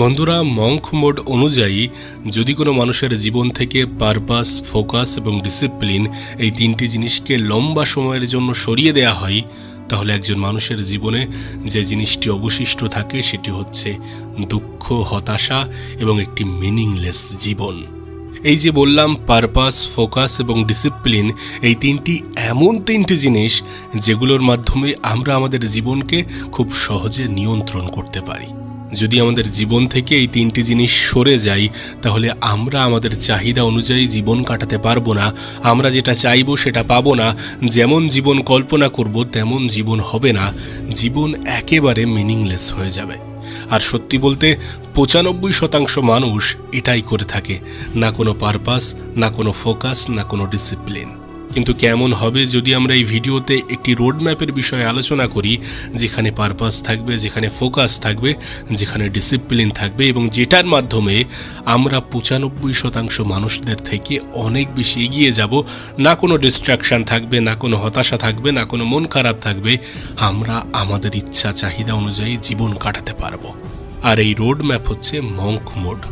বন্ধুরা, Monk mode অনুযায়ী যদি কোনো মানুষের জীবন থেকে পারপাস, ফোকাস এবং ডিসিপ্লিন এই তিনটি জিনিসকে লম্বা সময়ের জন্য সরিয়ে দেওয়া হয়, তাহলে একজন মানুষের জীবনে যে জিনিসটি অবশিষ্ট থাকে সেটি হচ্ছে দুঃখ, হতাশা এবং একটি মিনিংলেস জীবন। এই যে বললাম পারপাস, ফোকাস এবং ডিসিপ্লিন, এই এমন তিনটি জিনিস যেগুলোর মাধ্যমে আমরা আমাদের জীবনকে খুব সহজে নিয়ন্ত্রণ করতে পারি। যদি আমাদের জীবন থেকে এই তিনটি জিনিস সরে যায়, তাহলে আমরা আমাদের চাহিদা অনুযায়ী জীবন কাটাতে পারবো না। আমরা যেটা চাইবো সেটা পাবো না। যেমন জীবন কল্পনা করব তেমন জীবন হবে না। জীবন একেবারে মিনিংলেস হয়ে যাবে। আর সত্যি বলতে 95% মানুষ এটাই করে থাকে, না কোনো পারপাস, না কোনো ফোকাস, না কোনো ডিসিপ্লিন। কিন্তু কেমন হবে যদি আমরা এই ভিডিওতে একটি রোড ম্যাপের বিষয়ে আলোচনা করি, যেখানে পারপাস থাকবে, যেখানে ফোকাস থাকবে, যেখানে ডিসিপ্লিন থাকবে এবং যেটার মাধ্যমে আমরা 95% মানুষদের থেকে অনেক বেশি এগিয়ে যাব। না কোনো ডিস্ট্রাকশান থাকবে, না কোনো হতাশা থাকবে, না কোনো মন খারাপ থাকবে। আমরা আমাদের ইচ্ছা চাহিদা অনুযায়ী জীবন কাটাতে পারবো। আর এই রোড ম্যাপ হচ্ছে মঙ্ক মোড।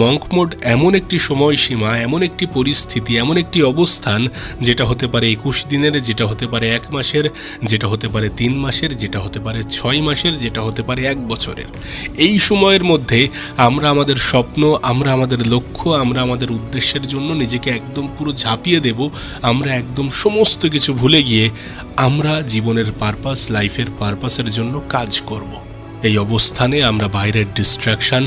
মঙ্ক মোড এমন একটি সময়সীমা, এমন একটি পরিস্থিতি, এমন একটি অবস্থান, যেটা হতে পারে 21 দিনের, যেটা হতে পারে 1 মাসের, যেটা হতে পারে 3 মাসের, যেটা হতে পারে 6 মাসের, যেটা হতে পারে 1 বছরের। এই সময়ের মধ্যে আমরা আমাদের স্বপ্ন, আমরা আমাদের লক্ষ্য, আমরা আমাদের উদ্দেশ্যের জন্য নিজেকে একদম পুরো ঝাঁপিয়ে দেব। আমরা একদম সমস্ত কিছু ভুলে গিয়ে আমরা জীবনের পারপাস, লাইফের পারপাসের জন্য কাজ করব। এই অবস্থানে আমরা বাইরের ডিস্ট্রাকশান,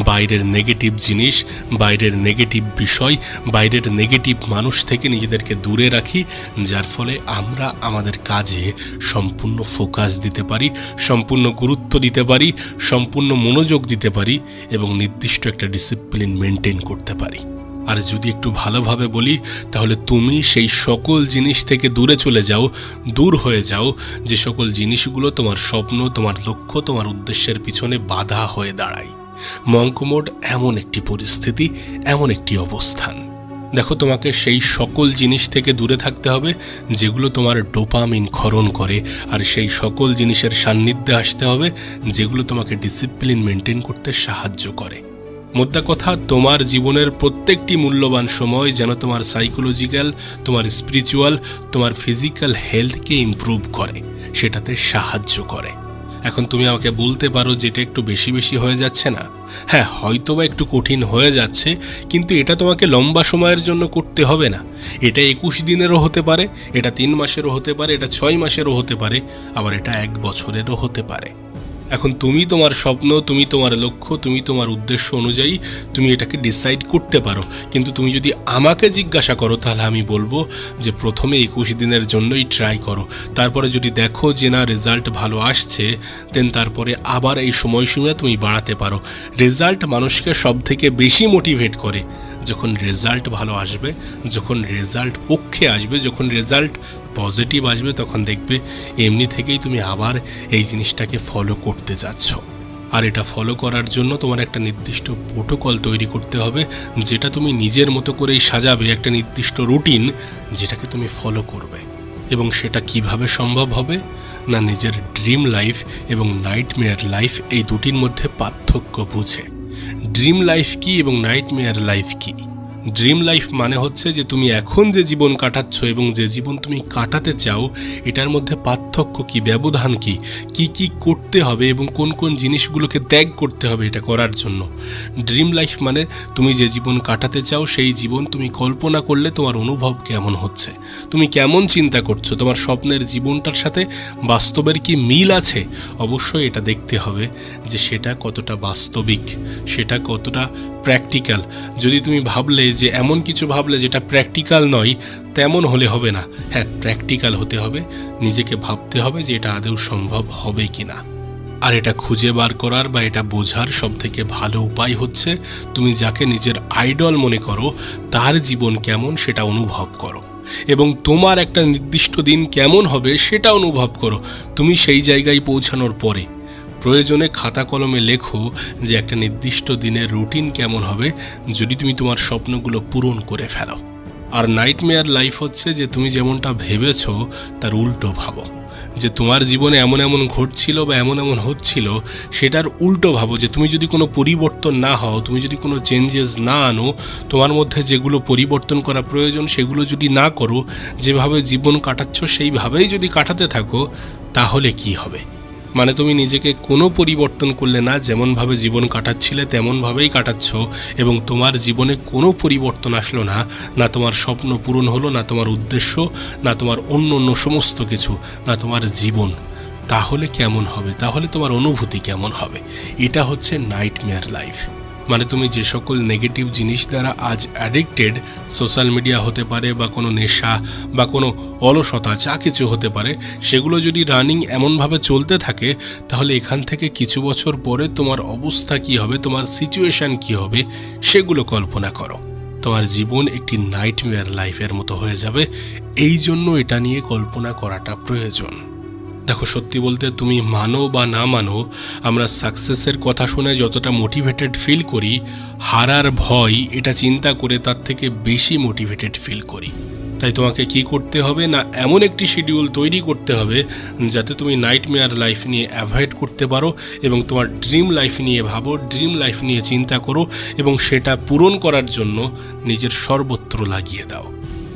বাইরের নেগেটিভ জিনিস, বাইরের নেগেটিভ বিষয়, বাইরের নেগেটিভ মানুষ থেকে নিজেদেরকে দূরে রাখি, যার ফলে আমরা আমাদের কাজে সম্পূর্ণ ফোকাস দিতে পারি, সম্পূর্ণ গুরুত্ব দিতে পারি, সম্পূর্ণ মনোযোগ দিতে পারি এবং নির্দিষ্ট একটা ডিসিপ্লিন মেনটেন করতে পারি। আর যদি একটু ভালোভাবে বলি, তাহলে তুমি সেই সকল জিনিস থেকে দূরে চলে যাও, দূর হয়ে যাও, যে সকল জিনিসগুলো তোমার স্বপ্ন, তোমার লক্ষ্য, তোমার উদ্দেশ্যের পিছনে বাধা হয়ে দাঁড়ায়। মঙ্ক মোড এমন একটি পরিস্থিতি, এমন একটি অবস্থান। দেখো, তোমাকে সেই সকল জিনিস থেকে দূরে থাকতে হবে যেগুলো তোমার ডোপামিন ক্ষরণ করে, আর সেই সকল জিনিসের সান্নিধ্যে আসতে হবে যেগুলো তোমাকে ডিসিপ্লিন মেনটেন করতে সাহায্য করে। মোদ্দা কথা, তোমার জীবনের প্রত্যেকটি মূল্যবান সময় যেন তোমার সাইকোলজিক্যাল, তোমার স্পিরিচুয়াল, তোমার ফিজিক্যাল হেলথকে ইমপ্রুভ করে, সেটাতে সাহায্য করে। এখন তুমি আমাকে বলতে পারো যে এটা একটু বেশি বেশি হয়ে যাচ্ছে না? হ্যাঁ, হয়তোবা একটু কঠিন হয়ে যাচ্ছে, কিন্তু এটা তোমাকে লম্বা সময়ের জন্য করতে হবে না। এটা 21 দিনেরও হতে পারে, এটা 3 মাসেরও হতে পারে, এটা 6 মাসেরও হতে পারে, আবার এটা 1 বছরেরও হতে পারে। এখন তুমি তোমার স্বপ্ন, তুমি তোমার লক্ষ্য, তুমি তোমার উদ্দেশ্য অনুযায়ী তুমি এটাকে ডিসাইড করতে পারো। কিন্তু তুমি যদি আমাকে জিজ্ঞাসা করো, তাহলে আমি বলবো যে প্রথমে 21 দিনের জন্যই ট্রাই করো। তারপরে যদি দেখো যে না, রেজাল্ট ভালো আসছে, দেন তারপরে আবার এই সময়সীমা তুমি বাড়াতে পারো। রেজাল্ট মানুষকে সব থেকে বেশি মোটিভেট করে যখন রেজাল্ট ভালো আসবে, যখন রেজাল্ট পক্ষে আসবে, যখন রেজাল্ট পজিটিভ আসবে, তখন দেখবে এমনি থেকেই তুমি আবার এই জিনিসটাকে ফলো করতে যাচ্ছ। আর এটা ফলো করার জন্য তোমার একটা নির্দিষ্ট প্রোটোকল তৈরি করতে হবে, যেটা তুমি নিজের মতো করেই সাজাবে, একটা নির্দিষ্ট রুটিন যেটাকে তুমি ফলো করবে। এবং সেটা কিভাবে সম্ভব হবে না, নিজের ড্রিম লাইফ এবং নাইটমেয়ার লাইফ, এই দুটির মধ্যে পার্থক্য বুঝে। ড্রিম লাইফ কি এবং নাইটমেয়ার লাইফ কি? ড্রিম লাইফ মানে হচ্ছে যে তুমি এখন যে জীবন কাটাচ্ছ এবং যে জীবন তুমি কাটাতে চাও, এটার মধ্যে পার্থক্য কি, ব্যবধান কি, কি কি করতে হবে এবং কোন কোন জিনিসগুলোকে ত্যাগ করতে হবে এটা করার জন্য। ড্রিম লাইফ মানে তুমি যে জীবন কাটাতে চাও সেই জীবন তুমি কল্পনা করলে তোমার অনুভব কেমন হচ্ছে, তুমি কেমন চিন্তা করছো, তোমার স্বপ্নের জীবনটার সাথে বাস্তবের কি মিল আছে। অবশ্যই এটা দেখতে হবে যে সেটা কতটা বাস্তবিক, সেটা কতটা প্র্যাকটিক্যাল। যদি তুমি ভাবলে যে এমন কিছু ভাবলে যেটা প্র্যাকটিক্যাল নয়, তেমন হলে হবে না। হ্যাঁ, প্র্যাকটিক্যাল হতে হবে, নিজেকে ভাবতে হবে যে এটা আদৌ সম্ভব হবে কিনা। আর এটা খুঁজে বার করার বা এটা বোঝার সবথেকে ভালো উপায় হচ্ছে তুমি যাকে নিজের আইডল মনে করো তার জীবন কেমন সেটা অনুভব করো, এবং তোমার একটা নির্দিষ্ট দিন কেমন হবে সেটা অনুভব করো। তুমি সেই জায়গায় পৌঁছানোর পরে প্রয়োজনে খাতা কলমে লেখো যে একটা নির্দিষ্ট দিনের রুটিন কেমন হবে যদি তুমি তোমার স্বপ্নগুলো পূরণ করে ফেলো। আর নাইটমেয়ার লাইফ হচ্ছে যে তুমি যেমনটা ভেবেছো তার উল্টো ভাবো। যে তোমার জীবনে এমন এমন ঘটছিল বা এমন এমন হচ্ছিল, সেটার উল্টো ভাবো যে তুমি যদি কোনো পরিবর্তন না হও, তুমি যদি কোনো চেঞ্জেস না আনো, তোমার মধ্যে যেগুলো পরিবর্তন করা প্রয়োজন সেগুলো যদি না করো, যেভাবে জীবন কাটাচ্ছ সেইভাবেই যদি কাটাতে থাকো, তাহলে কি হবে? মানে তুমি নিজেকে কোনো পরিবর্তন করলে না, যেমনভাবে জীবন কাটাচ্ছিলে তেমনভাবেই কাটাচ্ছ, এবং তোমার জীবনে কোনো পরিবর্তন আসলো না, না তোমার স্বপ্ন পূরণ হলো, না তোমার উদ্দেশ্য, না তোমার অন্য সমস্ত কিছু, না তোমার জীবন। তাহলে কেমন হবে? তাহলে তোমার অনুভূতি কেমন হবে? এটা হচ্ছে নাইটমেয়ার লাইফ। মানে তুমি যে সকল নেগেটিভ জিনিস দ্বারা আজ অ্যাডিক্টেড, সোশ্যাল মিডিয়া হতে পারে বা কোনো নেশা বা কোনো অলসতা, যা কিছু হতে পারে, সেগুলো যদি রানিং এমনভাবে চলতে থাকে, তাহলে এখান থেকে কিছু বছর পরে তোমার অবস্থা কী হবে, তোমার সিচুয়েশান কী হবে, সেগুলো কল্পনা করো। তোমার জীবন একটি নাইটমেয়ার লাইফের মতো হয়ে যাবে। এই জন্য এটা নিয়ে কল্পনা করাটা প্রয়োজন। দেখো, সত্যি বলতে তুমি মানো বা না মানো, আমরা সাকসেসের কথা শুনে যতটা মোটিভেটেড ফিল করি, হারার ভয় এটা চিন্তা করে তার থেকে বেশি মোটিভেটেড ফিল করি। তাই তোমাকে কি করতে হবে না, এমন একটি শিডিউল তৈরি করতে হবে যাতে তুমি নাইটমেয়ার লাইফ নিয়ে অ্যাভয়েড করতে পারো এবং তোমার ড্রিম লাইফ নিয়ে ভাবো, ড্রিম লাইফ নিয়ে চিন্তা করো এবং সেটা পূরণ করার জন্য নিজের সর্বত্র লাগিয়ে দাও।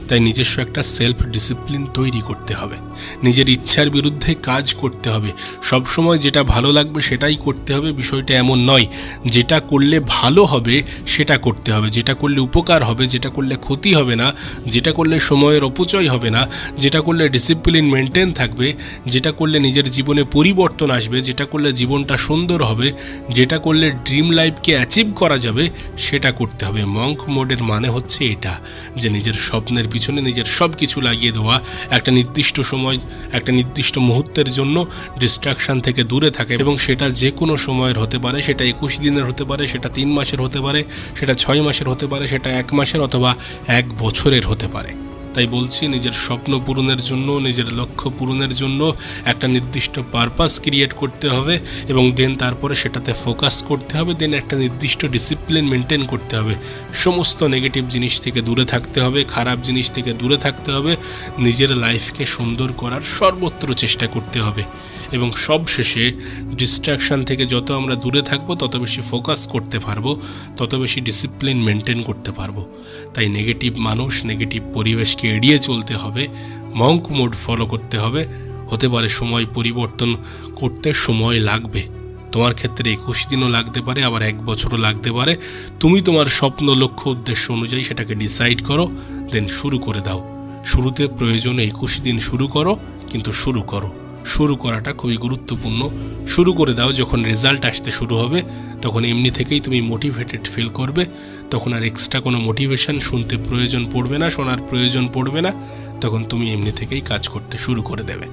তাই নিজস্ব একটা সেলফ ডিসিপ্লিন তৈরি করতে হবে, নিজের ইচ্ছার বিরুদ্ধে কাজ করতে হবে, সবসময় যেটা ভালো লাগবে সেটাই করতে হবে। বিষয়টা এমন নয়, যেটা করলে ভালো হবে সেটা করতে হবে, যেটা করলে উপকার হবে, যেটা করলে ক্ষতি হবে না, যেটা করলে সময়ের অপচয় হবে না, যেটা করলে ডিসিপ্লিন মেনটেন থাকবে, যেটা করলে নিজের জীবনে পরিবর্তন আসবে, যেটা করলে জীবনটা সুন্দর হবে, যেটা করলে ড্রিম লাইফকে অ্যাচিভ করা যাবে, সেটা করতে হবে। মঙ্ক মোডের মানে হচ্ছে এটা, যে নিজের স্বপ্নের পিছনে নিজের সব কিছু লাগিয়ে দেওয়া, একটা নির্দিষ্ট সময়, একটা নির্দিষ্ট মুহূর্তের জন্য ডিস্ট্রাকশান থেকে দূরে থাকে, এবং সেটা যে কোনো সময়ের হতে পারে, সেটা 21 দিনের হতে পারে, সেটা 3 মাসের হতে পারে, সেটা 6 মাসের হতে পারে, সেটা 1 মাসের অথবা 1 বছরের হতে পারে। তাই বলছি, নিজের স্বপ্ন পূরণের জন্য, নিজের লক্ষ্য পূরণের জন্য একটা নির্দিষ্ট পারপাস ক্রিয়েট করতে হবে এবং দেন তারপরে সেটাতে ফোকাস করতে হবে, দেন একটা নির্দিষ্ট ডিসিপ্লিন মেনটেন করতে হবে। সমস্ত নেগেটিভ জিনিস থেকে দূরে থাকতে হবে, খারাপ জিনিস থেকে দূরে থাকতে হবে, নিজের লাইফকে সুন্দর করার সর্বত্র চেষ্টা করতে হবে এবং সব শেষে ডিস্ট্রাকশান থেকে যত আমরা দূরে থাকবো তত বেশি ফোকাস করতে পারবো, তত বেশি ডিসিপ্লিন মেনটেন করতে পারবো। তাই নেগেটিভ মানুষ, নেগেটিভ পরিবেশকে এড়িয়ে চলতে হবে, মঙ্ক মোড ফলো করতে হবে। হতে পারে সময় পরিবর্তন করতে সময় লাগবে, তোমার ক্ষেত্রে 21 দিনও লাগতে পারে, আবার 1 বছরও লাগতে পারে। তুমি তোমার স্বপ্ন, লক্ষ্য, উদ্দেশ্য অনুযায়ী সেটাকে ডিসাইড করো, দেন শুরু করে দাও। শুরুতে প্রয়োজনে 21 দিন শুরু করো, কিন্তু শুরু করো। শুরু করাটা খুবই গুরুত্বপূর্ণ। শুরু করে দাও, যখন রেজাল্ট আসতে শুরু হবে তখন এমনি থেকেই তুমি মোটিভেটেড ফিল করবে, তখন আর এক্সট্রা কোনো মোটিভেশন শুনতে প্রয়োজন পড়বে না, শোনার প্রয়োজন পড়বে না, তখন তুমি এমনি থেকেই কাজ করতে শুরু করে দেবে।